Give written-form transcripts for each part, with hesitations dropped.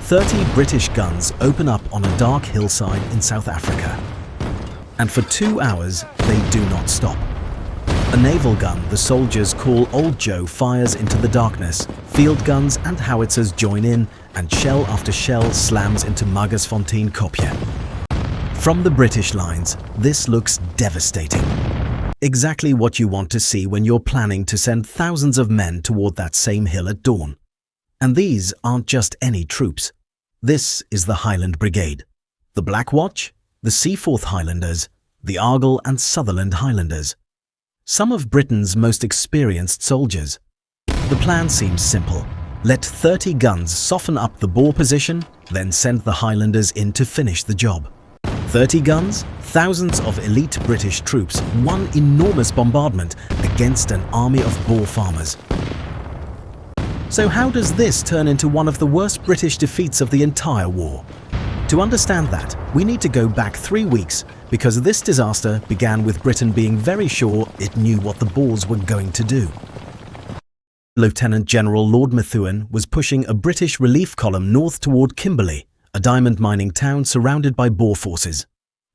30 British guns open up on a dark hillside in South Africa. And for 2 hours, they do not stop. A naval gun the soldiers call Old Joe fires into the darkness. Field guns and howitzers join in, and shell after shell slams into Magersfontein kopje. From the British lines, this looks devastating. Exactly what you want to see when you're planning to send thousands of men toward that same hill at dawn. And these aren't just any troops. This is the Highland Brigade, the Black Watch, the Seaforth Highlanders, the Argyll and Sutherland Highlanders. Some of Britain's most experienced soldiers. The plan seems simple. Let 30 guns soften up the Boer position, then send the Highlanders in to finish the job. 30 guns, thousands of elite British troops, one enormous bombardment against an army of Boer farmers. So how does this turn into one of the worst British defeats of the entire war? To understand that, we need to go back 3 weeks, because this disaster began with Britain being very sure it knew what the Boers were going to do. Lieutenant General Lord Methuen was pushing a British relief column north toward Kimberley, a diamond mining town surrounded by Boer forces.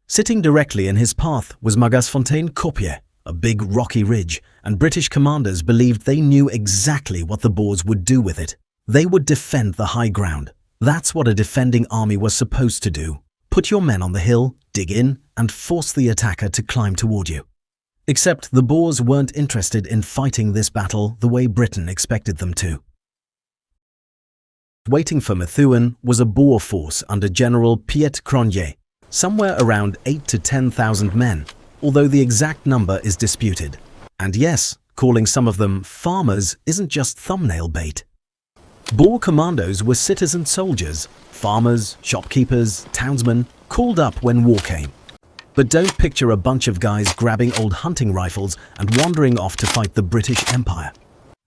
Sitting directly in his path was Magersfontein kopje, a big rocky ridge, and British commanders believed they knew exactly what the Boers would do with it. They would defend the high ground. That's what a defending army was supposed to do. Put your men on the hill, dig in, and force the attacker to climb toward you. Except the Boers weren't interested in fighting this battle the way Britain expected them to. Waiting for Methuen was a Boer force under General Piet Cronje, somewhere around 8,000 to 10,000 men, although the exact number is disputed. And yes, calling some of them farmers isn't just thumbnail bait. Boer commandos were citizen soldiers, farmers, shopkeepers, townsmen, called up when war came. But don't picture a bunch of guys grabbing old hunting rifles and wandering off to fight the British Empire.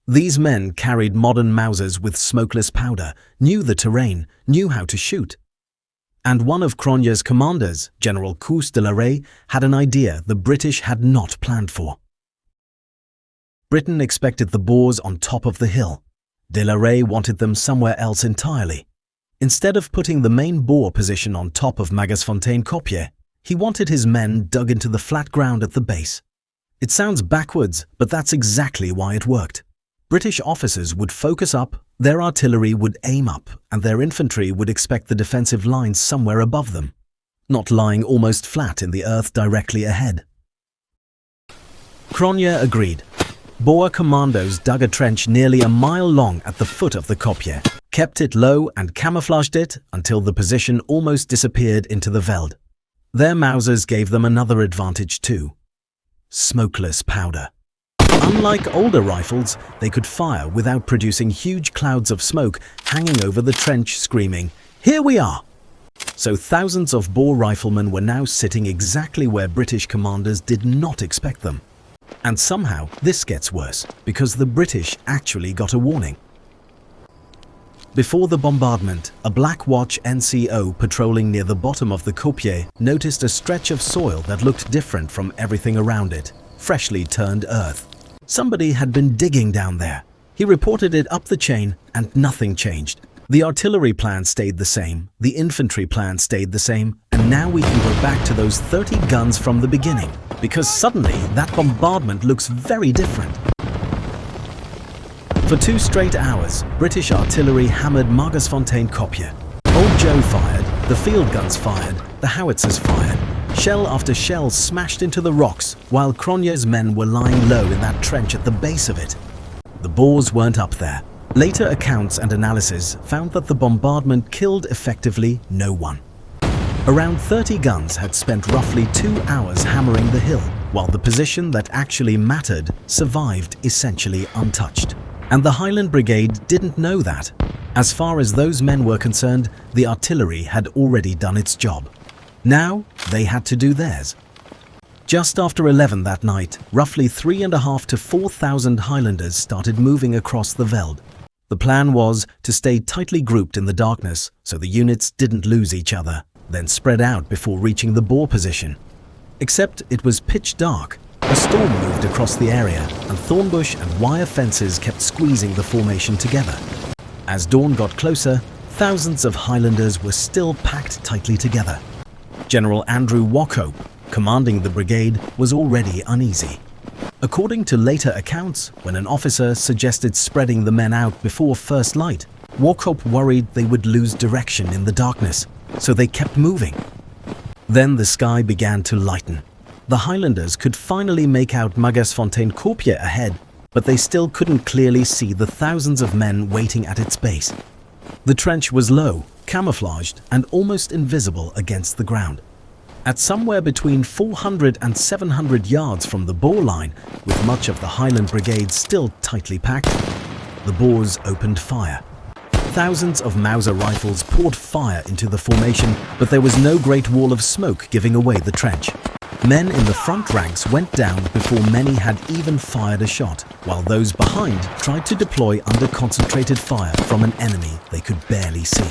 These men carried modern Mausers with smokeless powder, knew the terrain, knew how to shoot. And one of Cronje's commanders, General Koos had an idea the British had not planned for. Britain expected the Boers on top of the hill. De la Rey wanted them somewhere else entirely. Instead of putting the main Boer position on top of Magersfontein kopje, he wanted his men dug into the flat ground at the base. It sounds backwards, but that's exactly why it worked. British officers would focus up, their artillery would aim up, and their infantry would expect the defensive lines somewhere above them, not lying almost flat in the earth directly ahead. Cronje agreed. Boer commandos dug a trench nearly a mile long at the foot of the kopje, kept it low and camouflaged it until the position almost disappeared into the veld. Their Mausers gave them another advantage too: smokeless powder. Unlike older rifles, they could fire without producing huge clouds of smoke hanging over the trench screaming, "Here we are!" So thousands of Boer riflemen were now sitting exactly where British commanders did not expect them. And somehow this gets worse, because the British actually got a warning. Before the bombardment, a Black Watch NCO patrolling near the bottom of the kopje noticed a stretch of soil that looked different from everything around it, freshly turned earth. Somebody had been digging down there. He reported it up the chain and nothing changed. The artillery plan stayed the same, the infantry plan stayed the same, and now we can go back to those 30 guns from the beginning, because suddenly that bombardment looks very different. For 2 straight hours, British artillery hammered Magersfontein kopje. Old Joe fired, the field guns fired, the howitzers fired. Shell after shell smashed into the rocks, while Cronje's men were lying low in that trench at the base of it. The Boers weren't up there. Later accounts and analysis found that the bombardment killed effectively no one. Around 30 guns had spent roughly 2 hours hammering the hill, while the position that actually mattered survived essentially untouched. And the Highland Brigade didn't know that. As far as those men were concerned, the artillery had already done its job. Now they had to do theirs. Just after 11 that night, roughly 3,500 to 4,000 Highlanders started moving across the veld. The plan was to stay tightly grouped in the darkness so the units didn't lose each other, then spread out before reaching the Boer position. Except it was pitch dark. A storm moved across the area, and thornbush and wire fences kept squeezing the formation together. As dawn got closer, thousands of Highlanders were still packed tightly together. General Andrew Wauchope, commanding the brigade, was already uneasy. According to later accounts, when an officer suggested spreading the men out before first light, Wauchope worried they would lose direction in the darkness, so they kept moving. Then the sky began to lighten. The Highlanders could finally make out Magersfontein kopje ahead, but they still couldn't clearly see the thousands of men waiting at its base. The trench was low, camouflaged, and almost invisible against the ground. At somewhere between 400 and 700 yards from the Boer line, with much of the Highland Brigade still tightly packed, the Boers opened fire. Thousands of Mauser rifles poured fire into the formation, but there was no great wall of smoke giving away the trench. Men in the front ranks went down before many had even fired a shot, while those behind tried to deploy under concentrated fire from an enemy they could barely see.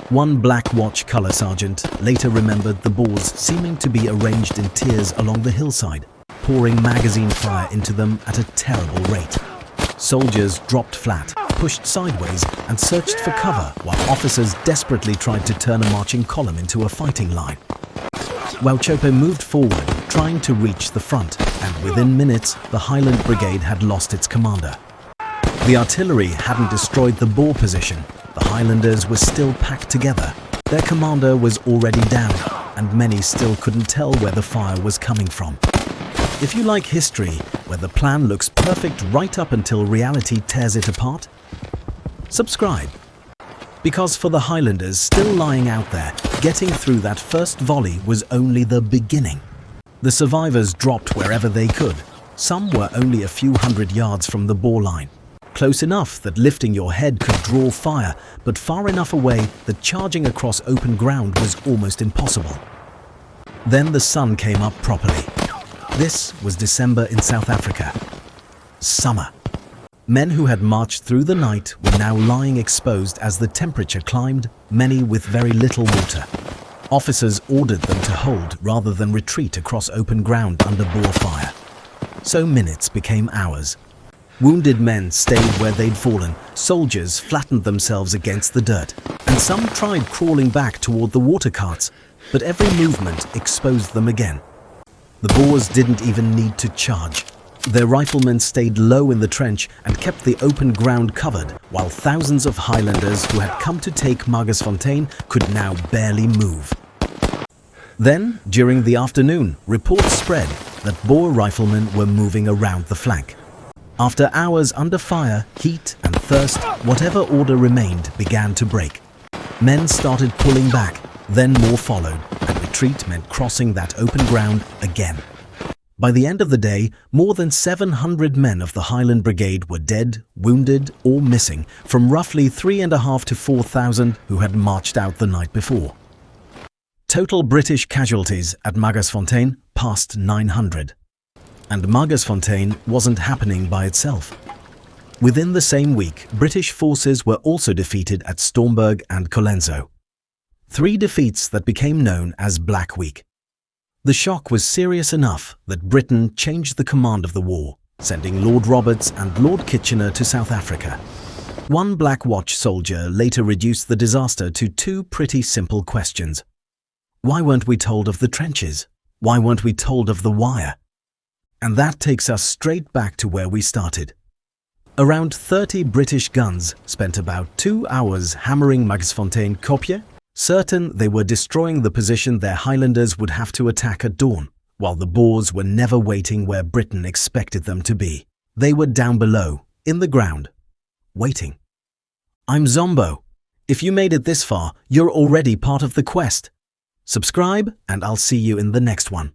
One Black Watch colour sergeant later remembered the Boers seeming to be arranged in tiers along the hillside, pouring magazine fire into them at a terrible rate. Soldiers dropped flat, pushed sideways and searched for cover while officers desperately tried to turn a marching column into a fighting line. Wauchope moved forward, trying to reach the front, and within minutes the Highland Brigade had lost its commander. The artillery hadn't destroyed the Boer position. The Highlanders were still packed together. Their commander was already down, and many still couldn't tell where the fire was coming from. If you like history, where the plan looks perfect right up until reality tears it apart, subscribe. Because for the Highlanders still lying out there, getting through that first volley was only the beginning. The survivors dropped wherever they could. Some were only a few hundred yards from the Boer line. Close enough that lifting your head could draw fire, but far enough away that charging across open ground was almost impossible. Then the sun came up properly. This was December in South Africa. Summer. Men who had marched through the night were now lying exposed as the temperature climbed, many with very little water. Officers ordered them to hold rather than retreat across open ground under Boer fire. So minutes became hours. Wounded men stayed where they'd fallen, soldiers flattened themselves against the dirt, and some tried crawling back toward the water carts, but every movement exposed them again. The Boers didn't even need to charge. Their riflemen stayed low in the trench and kept the open ground covered, while thousands of Highlanders who had come to take Magersfontein could now barely move. Then, during the afternoon, reports spread that Boer riflemen were moving around the flank. After hours under fire, heat and thirst, whatever order remained began to break. Men started pulling back, then more followed, and retreat meant crossing that open ground again. By the end of the day, more than 700 men of the Highland Brigade were dead, wounded or missing, from roughly 3,500 to 4,000 who had marched out the night before. Total British casualties at Magersfontein passed 900. And Magersfontein wasn't happening by itself. Within the same week, British forces were also defeated at Stormberg and Colenso. 3 defeats that became known as Black Week. The shock was serious enough that Britain changed the command of the war, sending Lord Roberts and Lord Kitchener to South Africa. One Black Watch soldier later reduced the disaster to 2 pretty simple questions. Why weren't we told of the trenches? Why weren't we told of the wire? And that takes us straight back to where we started. Around 30 British guns spent about 2 hours hammering Magersfontein kopje, certain they were destroying the position their Highlanders would have to attack at dawn, while the Boers were never waiting where Britain expected them to be. They were down below, in the ground, waiting. I'm Zombo. If you made it this far, you're already part of the quest. Subscribe, and I'll see you in the next one.